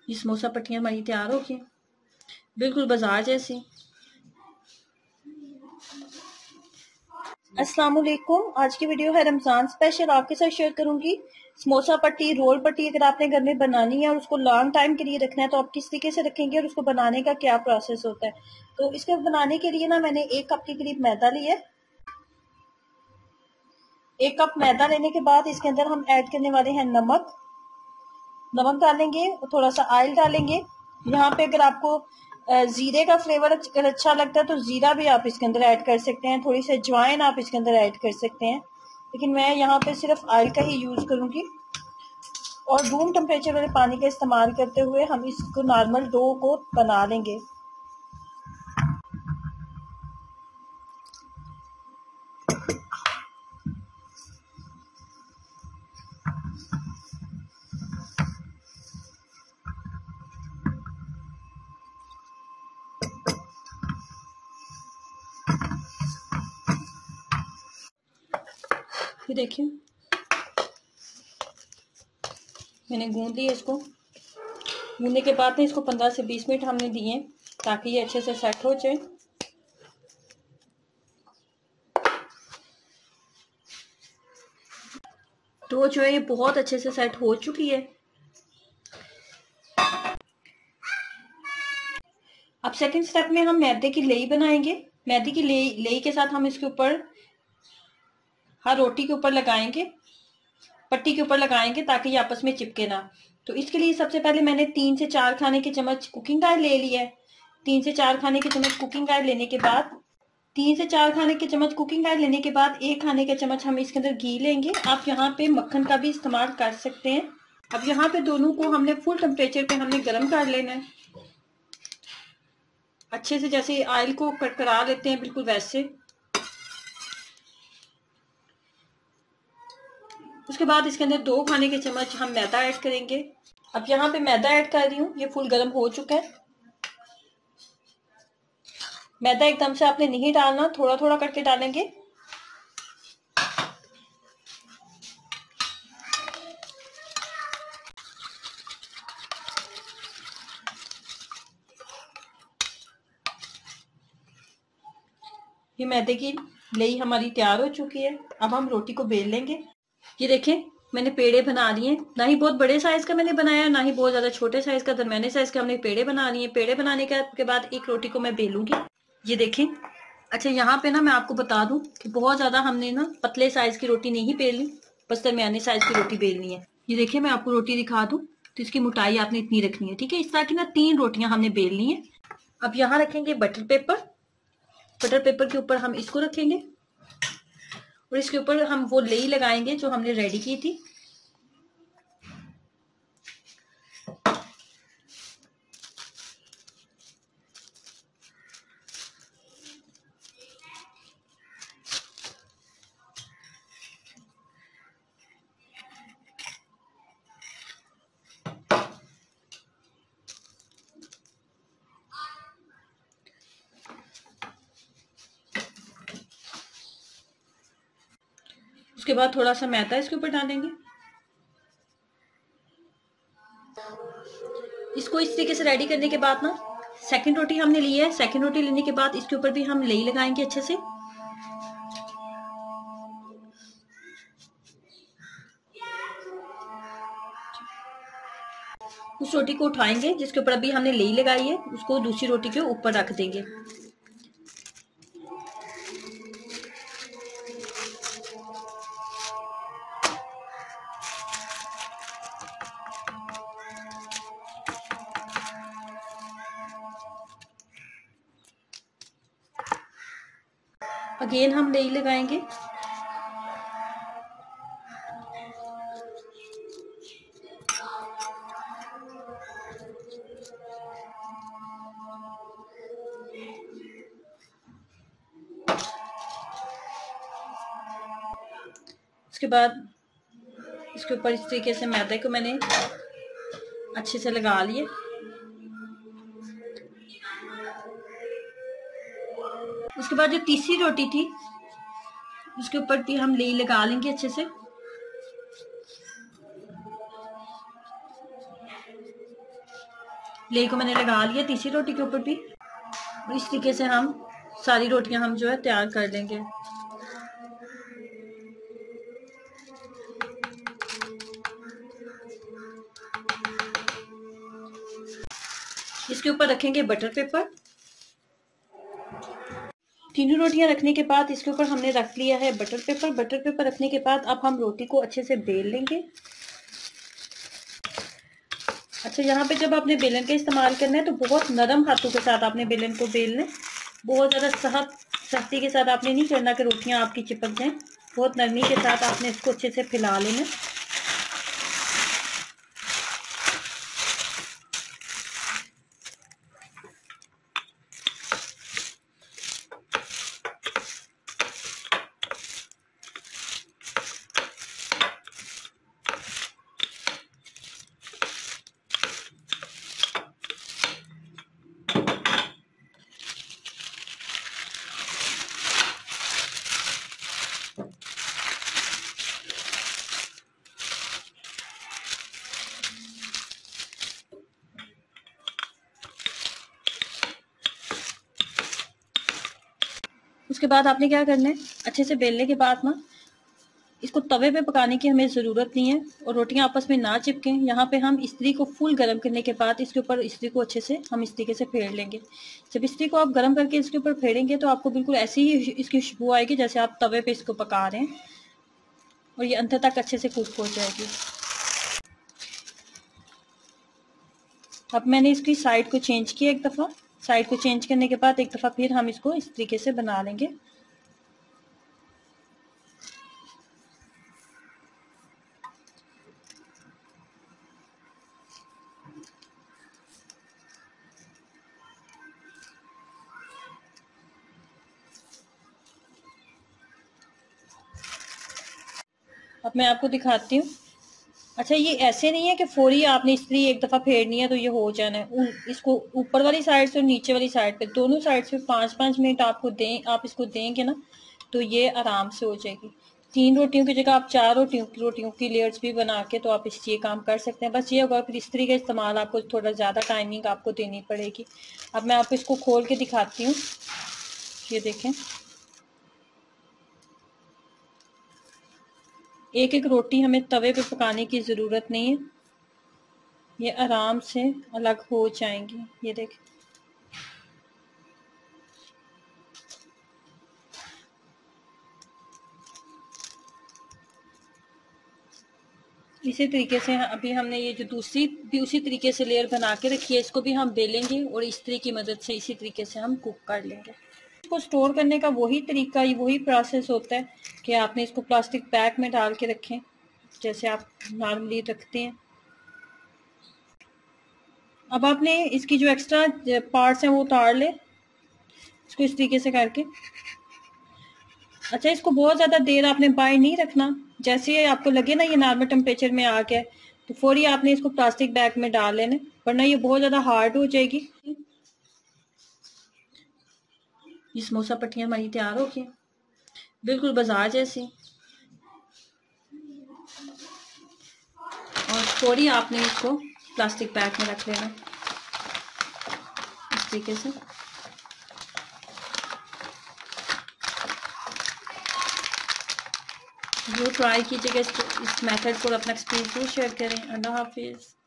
ये समोसा पट्टियाँ हमारी तैयार हो गई, बिल्कुल बाजार जैसी। अस्सलाम वालेकुम। आज की वीडियो है रमजान स्पेशल। आपके साथ शेयर करूंगी समोसा पट्टी, रोल पट्टी। अगर आपने घर में बनानी है और उसको लॉन्ग टाइम के लिए रखना है तो आप किस तरीके से रखेंगे और उसको बनाने का क्या प्रोसेस होता है। तो इसको बनाने के लिए ना मैंने 1 कप के करीब मैदा लिया है। 1 कप मैदा लेने के बाद इसके अंदर हम ऐड करने वाले हैं नमक। नमक डालेंगे और थोड़ा सा ऑयल डालेंगे। यहाँ पे अगर आपको जीरे का फ्लेवर अगर अच्छा लगता है तो जीरा भी आप इसके अंदर ऐड कर सकते हैं। थोड़ी सी अजवाइन आप इसके अंदर ऐड कर सकते हैं, लेकिन मैं यहाँ पे सिर्फ ऑयल का ही यूज करूंगी। और रूम टेम्परेचर वाले पानी का इस्तेमाल करते हुए हम इसको नॉर्मल डो को बना लेंगे। ये देखिए मैंने गूंद लिया। इसको गूंदने के बाद में इसको 15 से 20 मिनट हमने दिए ताकि ये अच्छे से सेट हो जाए। तो जो है ये बहुत अच्छे से सेट हो चुकी है। अब सेकंड स्टेप में हम मैदे की लेई बनाएंगे। मैदे की लेई के साथ हम इसके ऊपर हर रोटी के ऊपर लगाएंगे, पट्टी के ऊपर लगाएंगे ताकि ये आपस में चिपके ना। तो इसके लिए सबसे पहले मैंने 3 से 4 खाने के चम्मच कुकिंग ऑयल ले लिया है। 3 से 4 खाने के चम्मच कुकिंग ऑयल लेने के बाद 3 से 4 खाने के चम्मच कुकिंग ऑयल लेने के बाद 1 खाने का चम्मच हम इसके अंदर घी लेंगे। आप यहाँ पे मक्खन का भी इस्तेमाल कर सकते हैं। अब यहाँ पे दोनों को हमने फुल टेम्परेचर पे हमने गर्म कर लेना है, अच्छे से, जैसे ऑयल को करकरा लेते हैं बिल्कुल वैसे। उसके बाद इसके अंदर 2 खाने के चम्मच हम मैदा ऐड करेंगे। अब यहाँ पे मैदा ऐड कर रही हूँ, ये फुल गर्म हो चुका है। मैदा एकदम से आपने नहीं डालना, थोड़ा थोड़ा करके डालेंगे। ये मैदे की लेई हमारी तैयार हो चुकी है। अब हम रोटी को बेल लेंगे। ये देखें मैंने पेड़े बना लिए। ना ही बहुत बड़े साइज का मैंने बनाया, ना ही बहुत ज्यादा छोटे साइज का, दरमियाने साइज का हमने पेड़े बना लिए। पेड़े बनाने के बाद एक रोटी को मैं बेलूंगी। ये देखें। अच्छा यहाँ पे ना मैं आपको बता दूं कि बहुत ज्यादा हमने ना पतले साइज की रोटी नहीं बेलनी, बस दरमियाने साइज की रोटी बेलनी है। ये देखिए मैं आपको रोटी दिखा दूं तो इसकी मोटाई आपने इतनी रखनी है, ठीक है। इस तरह की ना 3 रोटियां हमने बेलनी है। अब यहाँ रखेंगे बटर पेपर। बटर पेपर के ऊपर हम इसको रखेंगे और इसके ऊपर हम वो लेई लगाएंगे जो हमने रेडी की थी। उसके बाद थोड़ा सा मैदा इसके ऊपर डालेंगे। इसको इस तरीके से रेडी करने के बाद ना सेकंड रोटी हमने ली है। सेकंड रोटी लेने के बाद इसके ऊपर भी हम लेई लगाएंगे अच्छे से। उस रोटी को उठाएंगे जिसके ऊपर अभी हमने लेई लगाई है, उसको दूसरी रोटी के ऊपर रख देंगे। अगेन हम लेई लगाएंगे। उसके बाद इसके ऊपर इस तरीके से मैदे को मैंने अच्छे से लगा लिए। उसके बाद जो तीसरी रोटी थी उसके ऊपर भी हम लेई लगा लेंगे अच्छे से। लेई को मैंने लगा लिया तीसरी रोटी के ऊपर भी। और इस तरीके से हम सारी रोटियां हम जो है तैयार कर लेंगे। इसके ऊपर रखेंगे बटर पेपर। तीनों रोटियां रखने के बाद इसके ऊपर हमने रख लिया है बटर पेपर। बटर पेपर रखने के बाद अब हम रोटी को अच्छे से बेल लेंगे। अच्छा, यहाँ पे जब आपने बेलन का इस्तेमाल करना है तो बहुत नरम हाथों के साथ आपने बेलन को बेलना है। बहुत ज़्यादा सख्ती के साथ आपने नहीं करना कि रोटियां आपकी चिपक जाएं। बहुत नरमी के साथ आपने इसको अच्छे से फैला लेना। उसके बाद आपने क्या करना है, अच्छे से बेलने के बाद ना इसको तवे पे पकाने की हमें ज़रूरत नहीं है और रोटियां आपस में ना चिपकें। यहाँ पे हम इस्त्री को फुल गर्म करने के बाद इसके ऊपर इस्त्री को अच्छे से हम इस तरीके से फेर लेंगे। जब इस्त्री को आप गर्म करके इसके ऊपर फेरेंगे तो आपको बिल्कुल ऐसी ही इसकी खुशबू आएगी जैसे आप तवे पे इसको पका रहे हैं और ये अंदर तक अच्छे से कुक हो जाएगी। अब मैंने इसकी साइड को चेंज किया एक दफ़ा। साइड को चेंज करने के बाद एक दफ़ा फिर हम इसको इस तरीके से बना लेंगे। अब मैं आपको दिखाती हूँ। अच्छा, ये ऐसे नहीं है कि फौरी आपने इस्त्री एक दफ़ा फेरनी है तो ये हो जाना है। इसको ऊपर वाली साइड से और नीचे वाली साइड पे दोनों साइड से 5-5 मिनट आप इसको देंगे ना तो ये आराम से हो जाएगी। 3 रोटियों की जगह आप 4 रोटियों की लेयर्स भी बना के तो आप ये काम कर सकते हैं। बस ये होगा फिर इस्त्री का इस्तेमाल आपको थोड़ा ज़्यादा टाइमिंग आपको देनी पड़ेगी। अब मैं आपको इसको खोल के दिखाती हूँ। ये देखें, एक एक रोटी हमें तवे पे पकाने की ज़रूरत नहीं है, ये आराम से अलग हो जाएंगी। ये देखें, इसी तरीके से अभी हमने ये जो दूसरी भी उसी तरीके से लेयर बना के रखी है, इसको भी हम बेलेंगे और इस्त्री की मदद से इसी तरीके से हम कुक कर लेंगे। इसको स्टोर करने का वही तरीका, वही प्रोसेस होता है कि आपने इसको प्लास्टिक बैग में डाल के रखें जैसे आप नॉर्मली रखते हैं। अब आपने इसकी जो एक्स्ट्रा पार्ट्स हैं वो उतार ले, इसको इस तरीके से करके। अच्छा, इसको बहुत ज़्यादा देर आपने बाइंड नहीं रखना। जैसे आपको लगे ना ये नॉर्मल टेम्परेचर में आ गया तो फौरी आपने इसको प्लास्टिक बैग में डाल लेना, वरना ये बहुत ज़्यादा हार्ड हो जाएगी। ये समोसा पट्टियाँ हमारी तैयार हो गई, बिल्कुल बाजार जैसी। और फौरी आपने इसको प्लास्टिक बैग में रख लेना इस तरीके से। जो ट्राई कीजिएगा इस मेथड को, अपना एक्सपीरियंस शेयर करें। अल्लाह हाफिज़।